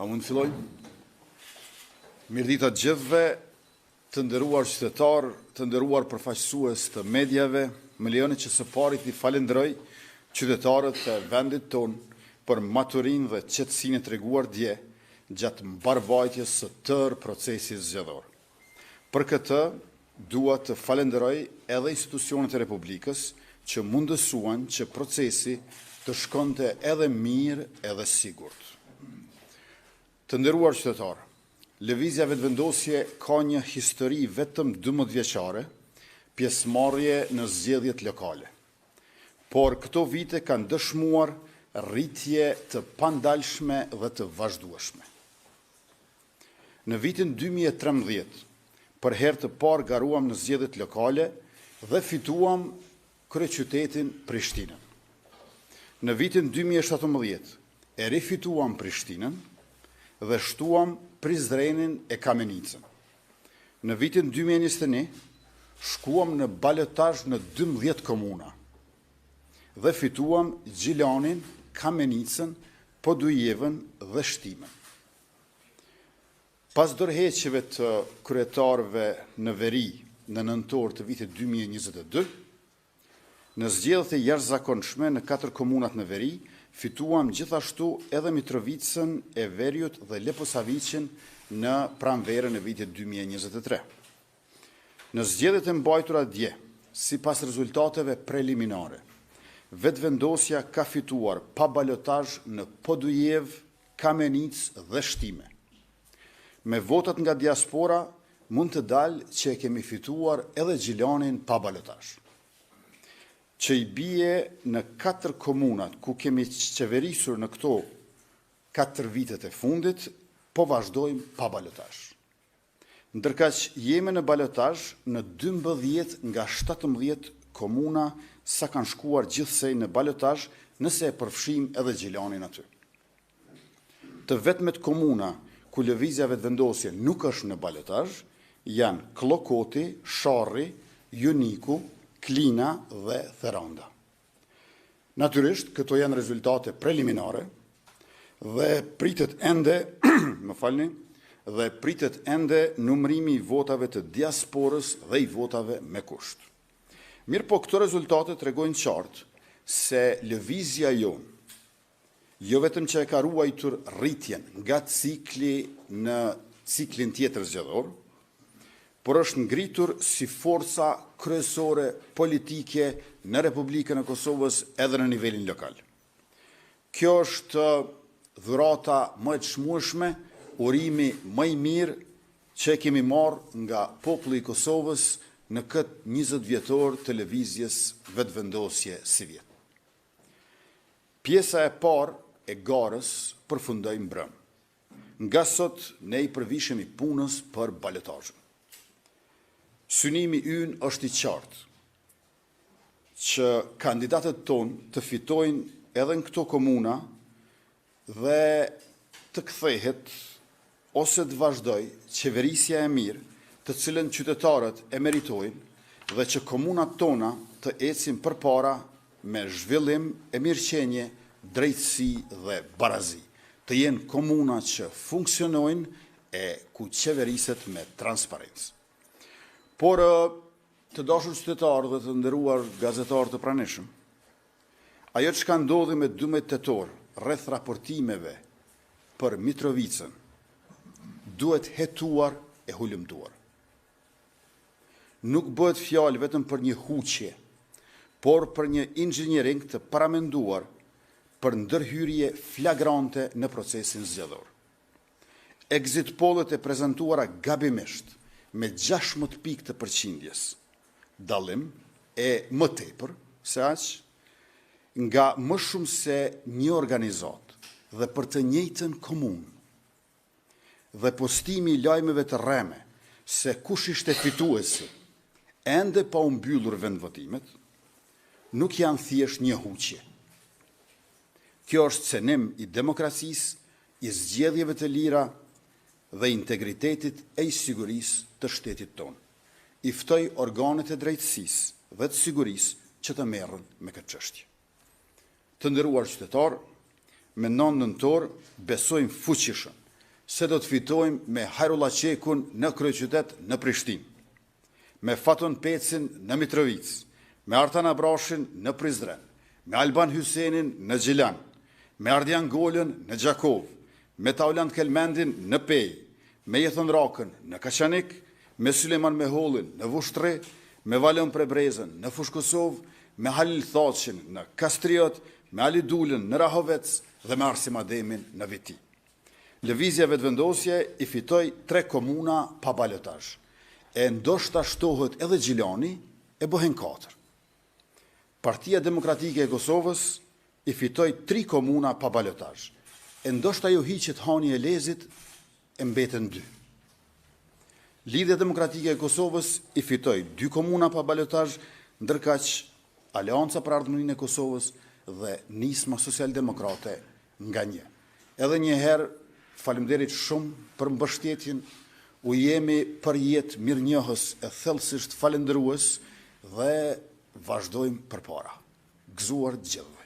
A mund të filloj? Mirëdita të gjithëve, të nderuar qytetar, të nderuar përfaqësues të medjave, më lejoni që së pari t'i falenderoj qytetarët e vendit ton për maturinë dhe qetësinë e treguar dje gjatë mbarvajtjes së tërë procesit zgjedhor. Për këtë, dua të falenderoj edhe institucionet e Republikës që mundësuan që procesi të shkonte edhe mirë edhe sigurt. Të nderuar qytetar, lëvizja vetëvendosje ka një histori vetëm 12 vjeçare, pjesëmarrje në zgjedhjet lokale. Por këto vite kanë dëshmuar rritje të pandalshme dhe të vazhdueshme. Në vitin 2013, për herë të parë garuam në zgjedhjet lokale dhe fituam kryeqytetin Prishtinën. Në vitin 2017, e rifituam Prishtinën dhe shtuam Prizrenin e Kamenicën. Në vitin 2021, shkuam në balotazh në 12 komuna dhe fituam Gjilanin, Kamenicën, Podujevën dhe Shtimen. Pas dorëheqjeve të kryetarëve në veri në nëntor të vitit 2022, në zgjedhjet e jashtëzakonshme në 4 komunat në veri, fituam gjithashtu edhe Mitrovicën e Veriut dhe Leposaviqin në pranverën e vitit 2023. Në zgjedhjet e mbajtura dje, sipas rezultateve preliminare, vetëvendosja ka fituar pa balotazh në Podujev, Kamenicë dhe Shtime. Me votat nga diaspora, mund të dalë që e kemi fituar edhe Gjilanin pa balotazh, që i bie në 4 komunat ku kemi qeverisur në këto 4 vitet e fundit, po vazhdojmë pa balotazh. Ndërkaq jemi në balotazh në 12 nga 17 komuna sa kanë shkuar gjithsej në balotazh nëse e përfshim edhe Gjilanin aty. Të vetmet komuna ku lëvizja vetëvendosje nuk është në balotazh janë Klokoti, Sharri, Juniku, Klina dhe Theranda. Natyrisht, këto janë rezultate preliminare dhe pritet ende, dhe pritet ende numrimi i votave të diasporës dhe i votave me kusht. Mirë po këto rezultate tregojnë qartë se lëvizja jonë, jo vetëm që e ka ruajtur rritjen nga cikli në ciklin tjetër zgjedhor, por është ngritur si forca kryesore politike në Republikën e Kosovës edhe në nivelin lokal. Kjo është dhurata më e çmueshme, urimi më i mirë që kemi marrë nga populli i Kosovës në këtë 20 vjetor të lëvizjes vetëvendosje si vjet. Pjesa e parë e garës përfundoi mbrëm. Nga sot ne i përvishemi punës për balotazhin. Synimi ynë është i qartë që kandidatët tonë të fitojnë edhe në këto komuna dhe të kthehet ose të vazhdoj qeverisja e mirë të cilën qytetarët e meritojnë dhe që komunat tona të ecin përpara me zhvillim e mirëqenie, drejtësi dhe barazi. Të jenë komuna që funksionojnë e ku qeveriset me transparencë. Por të dashur qytetarë dhe të nderuar gazetarë të pranishëm, ajo që ka ndodhi me 12 tetor rreth raportimeve për Mitrovicën duhet hetuar e hulumtuar. Nuk bëhet fjalë vetëm për një huqje, por për një inxhiniering të paramenduar për ndërhyrje flagrante në procesin zgjedhor. Exit pollet e prezantuara gabimisht me 16 pikë të përqindjes, dallim e më tepër se aq nga më shumë se një organizat dhe për të njëjtën komunë dhe postimi i lajmeve të rreme se kush ishte fituesi ende pa u mbyllur vendvotimet, nuk janë thjesht një huqje. Kjo është cenim i demokracisë, i zgjedhjeve të lira dhe integritetit e i sigurisë të shtetit tonë. I ftoj organet e drejtësisë dhe të sigurisë që të merren me këtë çështje. Të nderuar qytetarë, me 9 nëntor besojmë fuqishëm se do të fitojmë me Hajrullah Qekun në kryeqytet në Prishtinë, me Fatun Pecin në Mitrovic, me Artan Abrashin në Prizren, me Alban Hysenin në Gjilan, me Ardian Golën në Gjakov, me Taulant Kelmendin në Pej, me Jethon Rakën në Kaçanik, me Suleman Mehollin në Vushtre, me Valon Prebrezën në Fushkosov, me Halil Thaqin në Kastriot, me Ali Dulën në Rahovec dhe me Arsim Ademin në Viti. Lëvizja vetëvendosje i fitoi 3 komuna pa balotazh. E ndoshta shtohet edhe Gjilani e bëhen 4. Partia Demokratike e Kosovës i fitoi 3 komuna pa balotazh. E ndoshta ju hiqet Hani e Lezit e mbeten 2. Lidhja Demokratike e Kosovës i fitoi 2 komuna pa balotazh, ndërkaq Aleanca për Ardhmërinë e Kosovës dhe Nisma Socialdemokrate nga 1. Edhe një herë, faleminderit shumë për mbështetjen, u jemi për jetë mirënjohës e thellësisht falendërues dhe vazhdojmë përpara. Gëzuar gjithë.